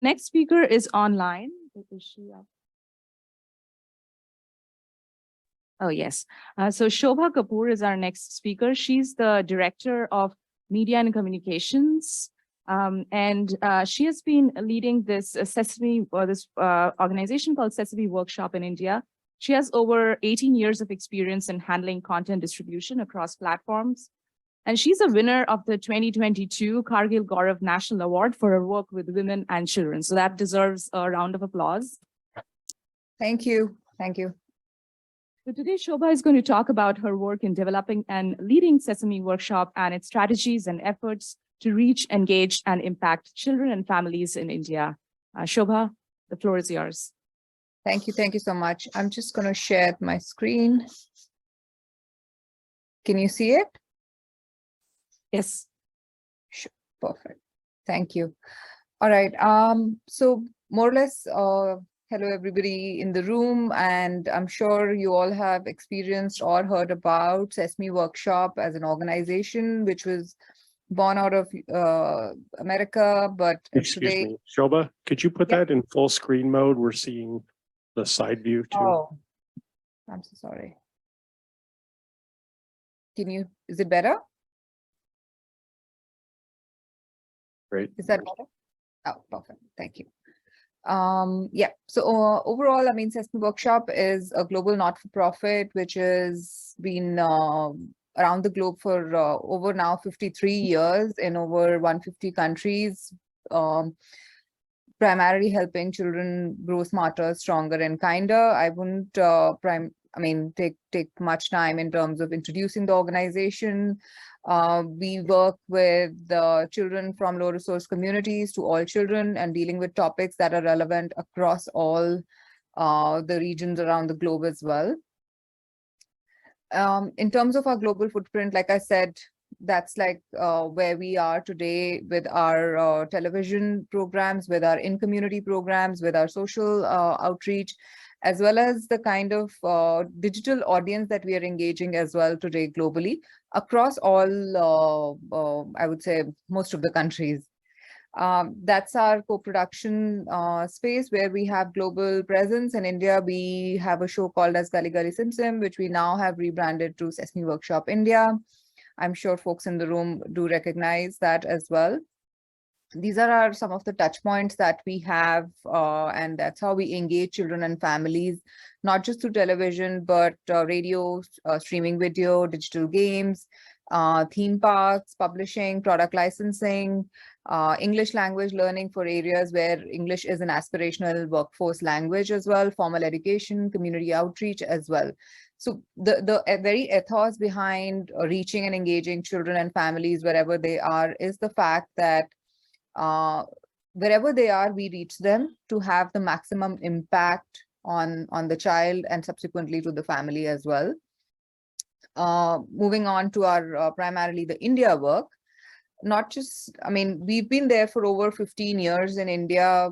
Next speaker is online. Is she up? Oh, yes. So Shobha Kapoor is our next speaker. She's the Director of Media and Communications. And she has been leading this Sesame, or this organization called Sesame Workshop in India. She has over 18 years of experience in handling content distribution across platforms. And she's a winner of the 2022 Kargil Gaurav National Award for her work with women and children. So that deserves a round of applause. Thank you. Thank you. So today, Shobha is going to talk about her work in developing and leading Sesame Workshop and its strategies and efforts to reach, engage, and impact children and families in India. Shobha, the floor is yours. Thank you. Thank you so much. I'm just going to share my screen. Can you see it? Yes. Sure. Perfect. Thank you. All right. So more or less, hello, everybody in the room, and I'm sure you all have experienced or heard about Sesame Workshop as an organization, which was born out of America, but Excuse me, Shobha, could you put that in full screen mode? We're seeing the side view too. Oh, I'm so sorry. Is it better? Great. Is that better? Oh, perfect. Thank you. Yeah, so overall, I mean, Sesame Workshop is a global not-for-profit, which has been around the globe for over now 53 years in over 150 countries, primarily helping children grow smarter, stronger, and kinder. I wouldn't take much time in terms of introducing the organization. We work with children from low resource communities to all children and dealing with topics that are relevant across all the regions around the globe as well. In terms of our global footprint, like I said, that's like where we are today with our television programs, with our in-community programs, with our social outreach, as well as the kind of digital audience that we are engaging as well today globally across all, I would say, most of the countries. That's our co-production space where we have global presence. In India, we have a show called as Gali Gali Sim Sim, which we now have rebranded to Sesame Workshop India. I'm sure folks in the room do recognize that as well. These are some of the touch points that we have, and that's how we engage children and families, not just through television, but radio, streaming video, digital games, theme parks, publishing, product licensing, English language learning for areas where English is an aspirational workforce language as well, formal education, community outreach as well. So the very ethos behind reaching and engaging children and families wherever they are is the fact that wherever they are, we reach them to have the maximum impact on the child and subsequently to the family as well. Moving on to our primarily the India work, not just, I mean, we've been there for over 15 years in India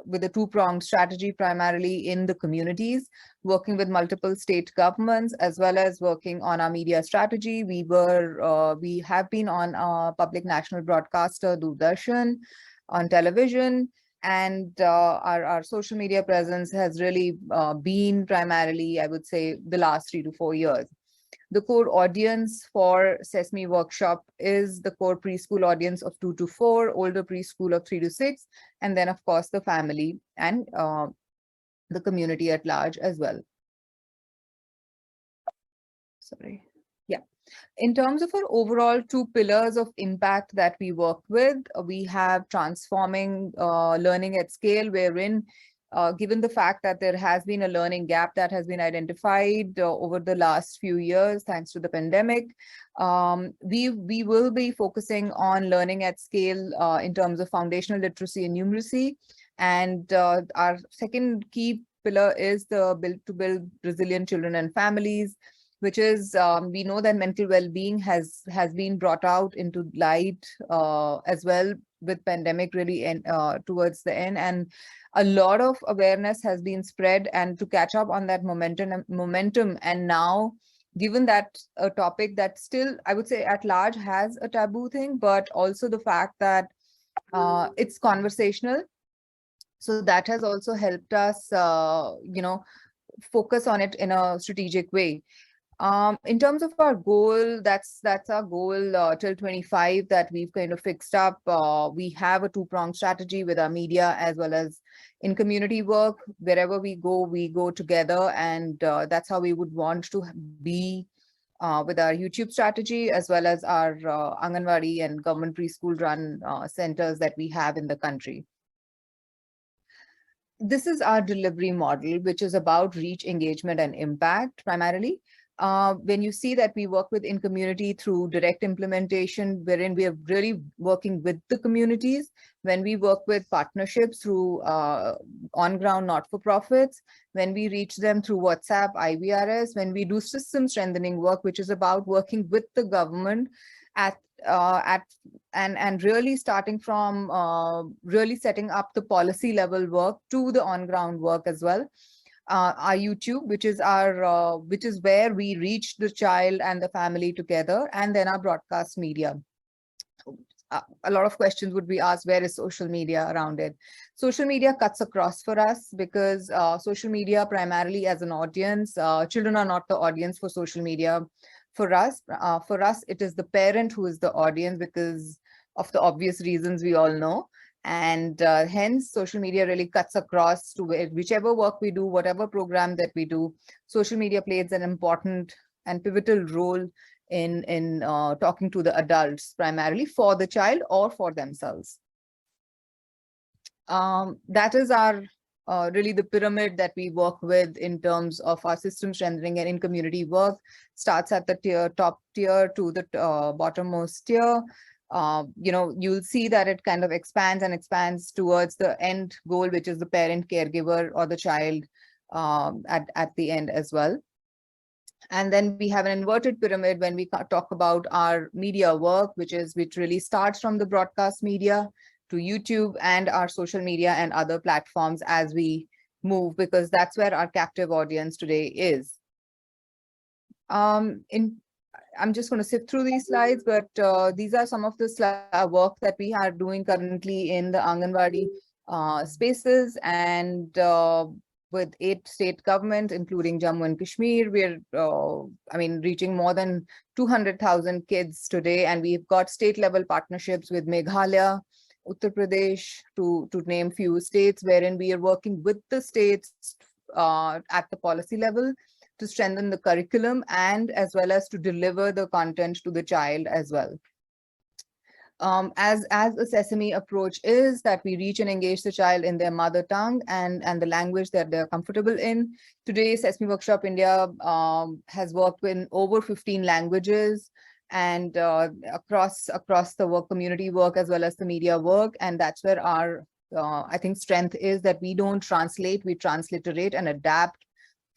with a two-pronged strategy, primarily in the communities, working with multiple state governments, as well as working on our media strategy. We have been on public national broadcaster, Doordarshan, on television, and our social media presence has really been primarily, I would say, the last 3 to 4 years. The core audience for Sesame Workshop is the core preschool audience of 2 to 4, older preschool of 3 to 6, and then of course the family and the community at large as well. Sorry. Yeah. In terms of our overall 2 pillars of impact that we work with, we have transforming learning at scale, wherein given the fact that there has been a learning gap that has been identified over the last few years, thanks to the pandemic, we will be focusing on learning at scale in terms of foundational literacy and numeracy. And our second key pillar is to build resilient children and families, which is, we know that mental well-being has been brought out into light as well with pandemic really towards the end, and a lot of awareness has been spread and to catch up on that momentum. And now, given that a topic that still, I would say at large has a taboo thing, but also the fact that It's conversational. So that has also helped us, focus on it in a strategic way. In terms of our goal, that's our goal till 25 that we've kind of fixed up. We have a two-pronged strategy with our media as well as in community work. Wherever we go together, and that's how we would want to be with our YouTube strategy as well as our Anganwadi and government preschool run centers that we have in the country. This is our delivery model, which is about reach, engagement, and impact primarily. When you see that we work with in community through direct implementation, wherein we are really working with the communities, when we work with partnerships through on-ground not-for-profits, when we reach them through WhatsApp, IVRS, when we do system strengthening work, which is about working with the government and really starting from really setting up the policy level work to the on-ground work as well. Our YouTube, which is where we reach the child and the family together, and then our broadcast media. A lot of questions would be asked, where is social media around it? Social media cuts across for us because social media primarily as an audience, children are not the audience for social media. For us, it is the parent who is the audience because of the obvious reasons we all know. And hence, social media really cuts across to whichever work we do, whatever program that we do, social media plays an important and pivotal role in talking to the adults, primarily for the child or for themselves. That is our really the pyramid that we work with in terms of our system strengthening and in community work. Starts at the top tier to the bottommost tier. You'll see that it kind of expands and expands towards the end goal, which is the parent, caregiver, or the child at the end as well. And then we have an inverted pyramid when we talk about our media work, which really starts from the broadcast media to YouTube and our social media and other platforms as we move, because that's where our captive audience today is. I'm just going to sift through these slides, but these are some of the work that we are doing currently in the Anganwadi spaces, and with 8 state governments, including Jammu and Kashmir. We're, reaching more than 200,000 kids today, and we've got state level partnerships with Meghalaya, Uttar Pradesh, to name few states, wherein we are working with the states at the policy level to strengthen the curriculum and as well as to deliver the content to the child as well. As a Sesame approach is that we reach and engage the child in their mother tongue and the language that they're comfortable in. Today, Sesame Workshop India has worked in over 15 languages and across the work, community work, as well as the media work. And that's where our, I think, strength is, that we don't translate, we transliterate and adapt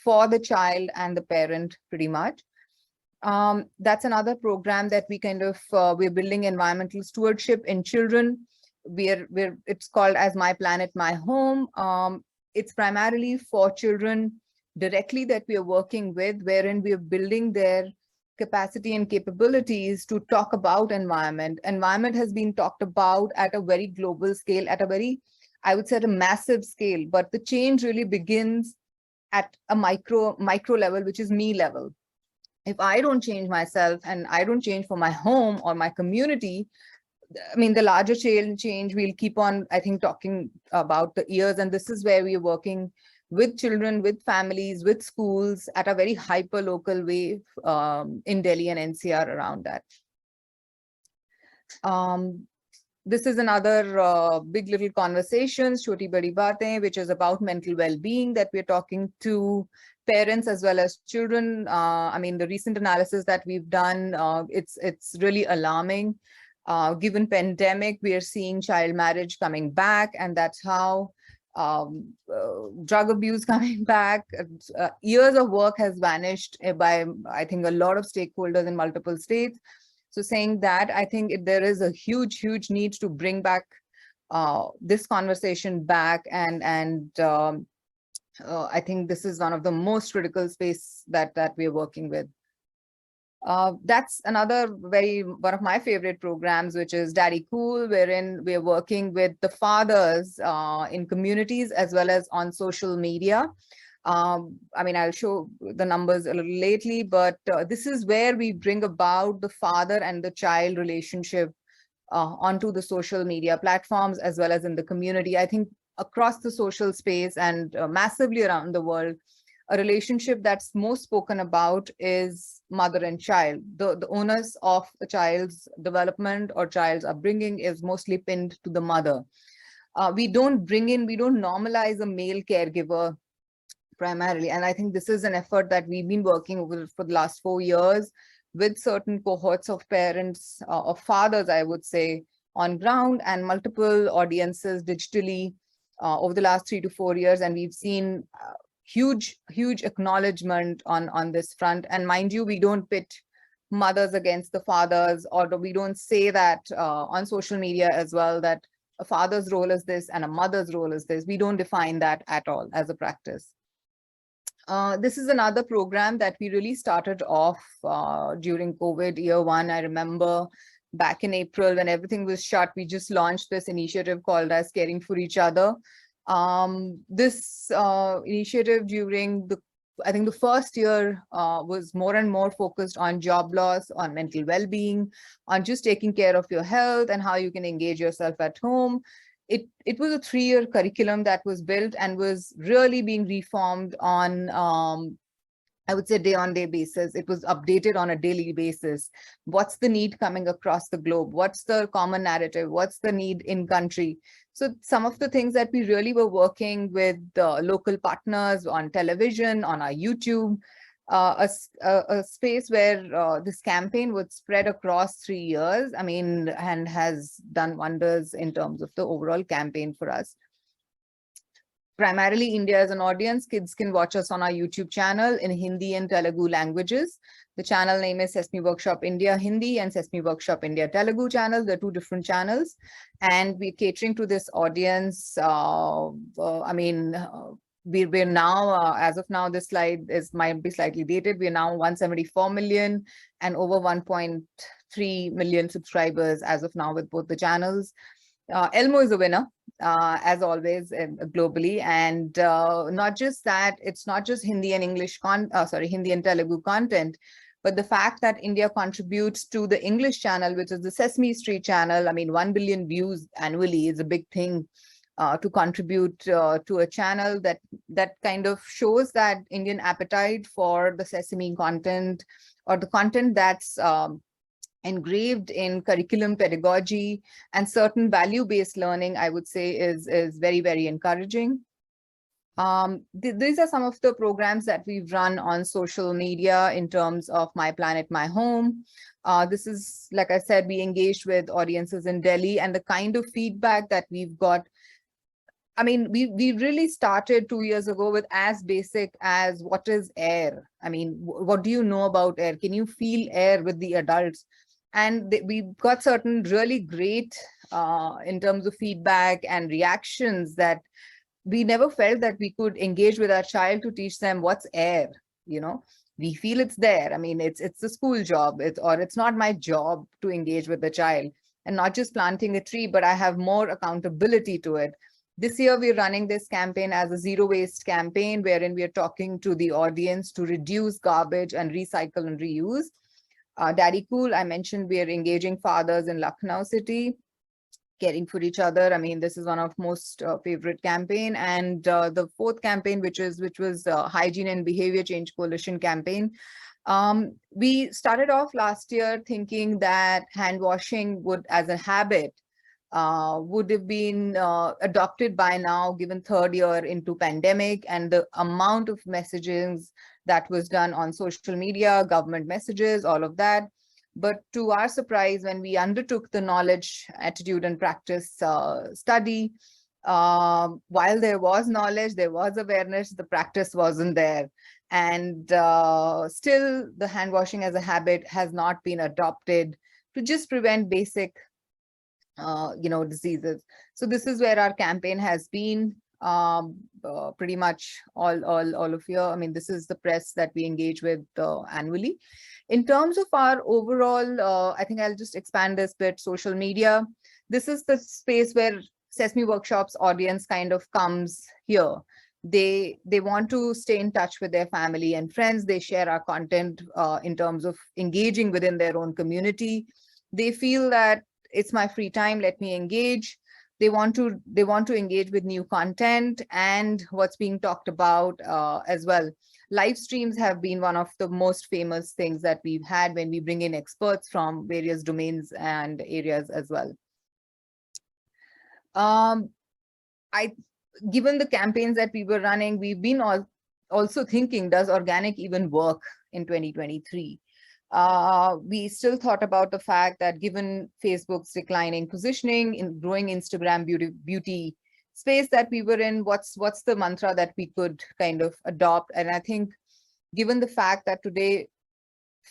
for the child and the parent pretty much. That's another program that we kind of, we're building environmental stewardship in children. It's called as My Planet, My Home. It's primarily for children directly that we are working with, wherein we are building their capacity and capabilities to talk about environment. Environment has been talked about at a very global scale, at a very, I would say, at a massive scale, but the change really begins at a micro level, which is me level. If I don't change myself and I don't change for my home or my community, the larger change we'll keep on, I think, talking about the years. And this is where we are working with children, with families, with schools at a very hyper local way in Delhi and NCR around that. This is another big little conversations, Choti Badi Baatein, which is about mental well-being that we're talking to parents as well as children. The recent analysis that we've done, it's really alarming. Given pandemic, we are seeing child marriage coming back, and that's how drug abuse coming back. Years of work has vanished by, I think, a lot of stakeholders in multiple states. So saying that, I think there is a huge need to bring back this conversation back, and I think this is one of the most critical space that we're working with. That's another one of my favorite programs, which is Daddy Cool, wherein we're working with the fathers in communities as well as on social media. I mean, I'll show the numbers a little lately, but this is where we bring about the father and the child relationship onto the social media platforms as well as in the community. I think across the social space and massively around the world, a relationship that's most spoken about is mother and child. The onus of a child's development or child's upbringing is mostly pinned to the mother. We don't normalize a male caregiver primarily. And I think this is an effort that we've been working with for the last 4 years with certain cohorts of parents, of fathers, I would say, on ground and multiple audiences digitally over the last 3 to 4 years. And we've seen huge acknowledgement on this front. And mind you, we don't pit mothers against the fathers, or we don't say that on social media as well, that a father's role is this and a mother's role is this. We don't define that at all as a practice. This is another program that we really started off during COVID year one. I remember back in April when everything was shut, we just launched this initiative called as Caring for Each Other. This initiative during I think the first year was more and more focused on job loss, on mental well-being, on just taking care of your health and how you can engage yourself at home. It was a 3-year curriculum that was built and was really being reformed on, I would say, day-on-day basis. It was updated on a daily basis. What's the need coming across the globe? What's the common narrative? What's the need in country? So some of the things that we really were working with local partners on television, on our YouTube, a space where this campaign would spread across 3 years, I mean, and has done wonders in terms of the overall campaign for us. Primarily India as an audience. Kids can watch us on our YouTube channel in Hindi and Telugu languages. The channel name is Sesame Workshop India Hindi and Sesame Workshop India Telugu channel. They're 2 different channels. And we're catering to this audience. We're now, as of now, this slide might be slightly dated. We're now 174 million and over 1.3 million subscribers as of now with both the channels. Elmo is a winner, as always, globally. And not just that, it's not just Hindi and Hindi and Telugu content, but the fact that India contributes to the English channel, which is the Sesame Street channel. I mean, 1 billion views annually is a big thing to contribute to a channel that kind of shows that Indian appetite for the Sesame content, or the content that's engraved in curriculum pedagogy and certain value-based learning, I would say is very, very encouraging. These are some of the programs that we've run on social media in terms of My Planet, My Home. This is, like I said, we engaged with audiences in Delhi, and the kind of feedback that we've got. I mean, we really started 2 years ago with as basic as what is air? I mean, what do you know about air? Can you feel air with the adults? And we got certain really great in terms of feedback and reactions that we never felt that we could engage with our child to teach them what's air. You know, we feel it's there. I mean, it's a school job, it's not my job to engage with the child, and not just planting a tree, but I have more accountability to it. This year, we're running this campaign as a zero waste campaign, wherein we are talking to the audience to reduce garbage and recycle and reuse. Daddy Cool, I mentioned we are engaging fathers in Lucknow city, caring for each other. I mean, this is one of most favorite campaign. And the 4th campaign, which was Hygiene and Behavior Change Coalition campaign. We started off last year thinking that hand washing would, as a habit, would have been adopted by now, given 3rd year into pandemic and the amount of messages that was done on social media, government messages, all of that. But to our surprise, when we undertook the knowledge, attitude, and practice study, while there was knowledge, there was awareness, the practice wasn't there. And still, the hand washing as a habit has not been adopted to just prevent basic diseases. So this is where our campaign has been. pretty much all of year. I mean, this is the press that we engage with annually. In terms of our overall, I think I'll just expand this bit, social media. This is the space where Sesame Workshop's audience kind of comes here. They want to stay in touch with their family and friends. They share our content in terms of engaging within their own community. They feel that it's my free time, let me engage. They want to engage with new content and what's being talked about as well. Live streams have been one of the most famous things that we've had when we bring in experts from various domains and areas as well. Given the campaigns that we were running, we've been also thinking, does organic even work in 2023? We still thought about the fact that given Facebook's declining positioning in growing Instagram beauty space that we were in, what's the mantra that we could kind of adopt? And I think given the fact that today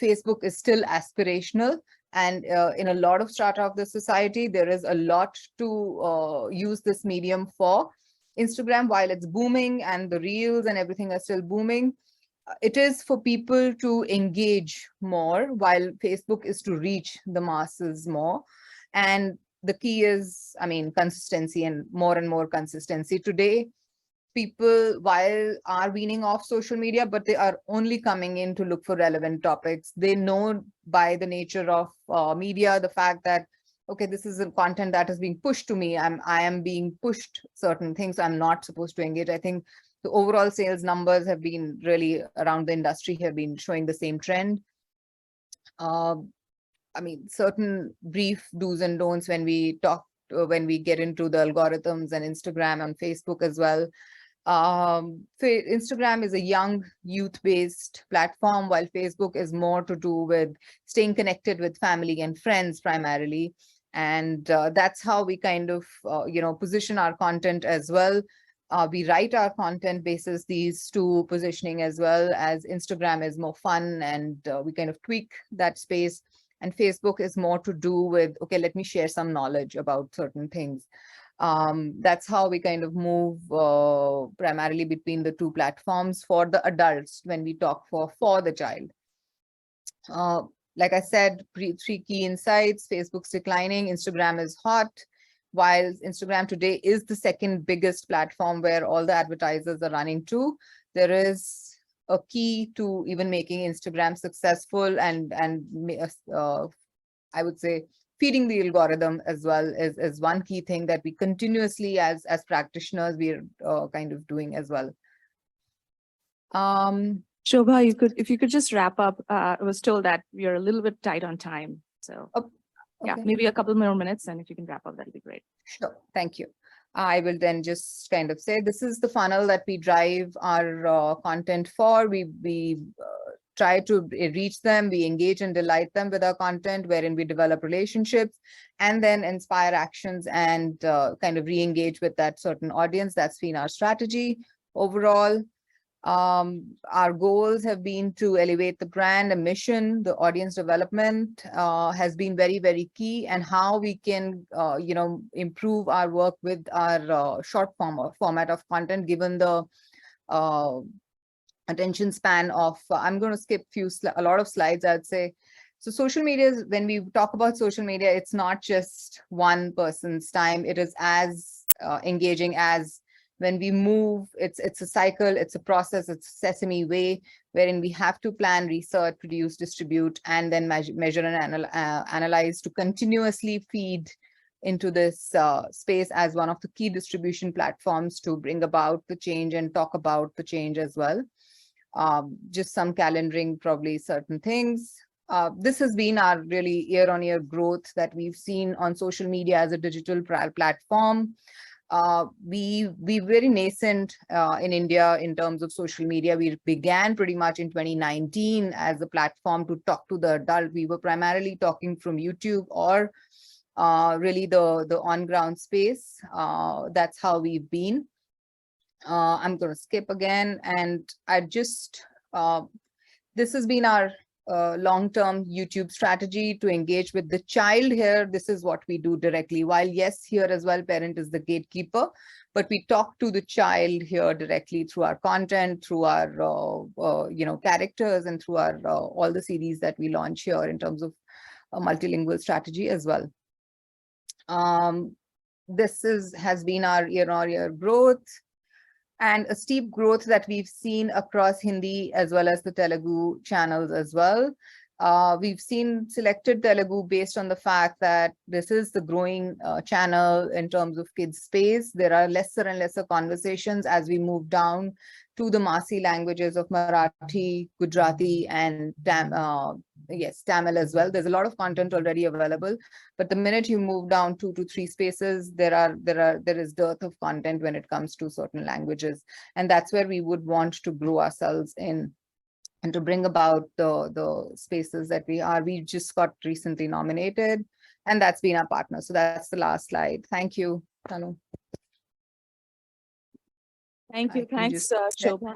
Facebook is still aspirational, and in a lot of strata of the society, there is a lot to use this medium for. Instagram, while it's booming and the reels and everything are still booming, it is for people to engage more, while Facebook is to reach the masses more. And the key is, I mean, consistency and more consistency. Today, people, while are weaning off social media, but they are only coming in to look for relevant topics. They know by the nature of media, the fact that, okay, this is a content that is being pushed to me. I am being pushed certain things I'm not supposed to engage. I think the overall sales numbers have been really around the industry have been showing the same trend. I mean, certain brief do's and don'ts when we talk, when we get into the algorithms and Instagram and Facebook as well. Instagram is a young youth-based platform, while Facebook is more to do with staying connected with family and friends primarily. And that's how we kind of, position our content as well. We write our content basis these two positioning, as well as Instagram is more fun, and we kind of tweak that space. And Facebook is more to do with, okay, let me share some knowledge about certain things. That's how we kind of move primarily between the two platforms for the adults when we talk for the child. Like I said, three key insights: Facebook's declining, Instagram is hot. While Instagram today is the second biggest platform where all the advertisers are running to, there is a key to even making Instagram successful, and I would say feeding the algorithm as well is one key thing that we continuously as practitioners we're kind of doing as well. Shobha, if you could just wrap up. I was told that we are a little bit tight on time, so yeah, maybe a couple more minutes, and if you can wrap up, that'll be great. Sure, thank you. I will then just kind of say this is the funnel that we drive our content for. We try to reach them, we engage and delight them with our content, wherein we develop relationships and then inspire actions and kind of re-engage with that certain audience. That's been our strategy overall. Our goals have been to elevate the brand, a mission, the audience development has been very, very key, and how we can, improve our work with our short format of content, given the attention span of, I'm going to skip a lot of slides, I'd say. So social media is, when we talk about social media, it's not just one person's time. It is as engaging as when we move. It's a cycle, it's a process, it's a Sesame way, wherein we have to plan, research, produce, distribute, and then measure and analyze to continuously feed into this space as one of the key distribution platforms to bring about the change and talk about the change as well. Just some calendaring, probably certain things. This has been our really year-on-year growth that we've seen on social media as a digital platform. We very nascent in India in terms of social media. We began pretty much in 2019 as a platform to talk to the adult. We were primarily talking from YouTube or really the on-ground space. That's how we've been. I'm going to skip again, and I just, this has been our long-term YouTube strategy to engage with the child here. This is what we do directly. While yes, here as well, parent is the gatekeeper, but we talk to the child here directly through our content, through our characters, and through our all the series that we launch here in terms of a multilingual strategy as well. This has been our year-on-year growth, and a steep growth that we've seen across Hindi as well as the Telugu channels as well. We've seen selected Telugu based on the fact that this is the growing channel in terms of kids space. There are lesser and lesser conversations as we move down to the Masi languages of Marathi, Gujarati, and Tamil as well. There's a lot of content already available, but the minute you move down 2 to 3 spaces, there is dearth of content when it comes to certain languages, and that's where we would want to grow ourselves in and to bring about the spaces that we just got recently nominated, and that's been our partner. So that's the last slide. Thank you, Tanu. Thank you. I can Thanks, just check. Shobha.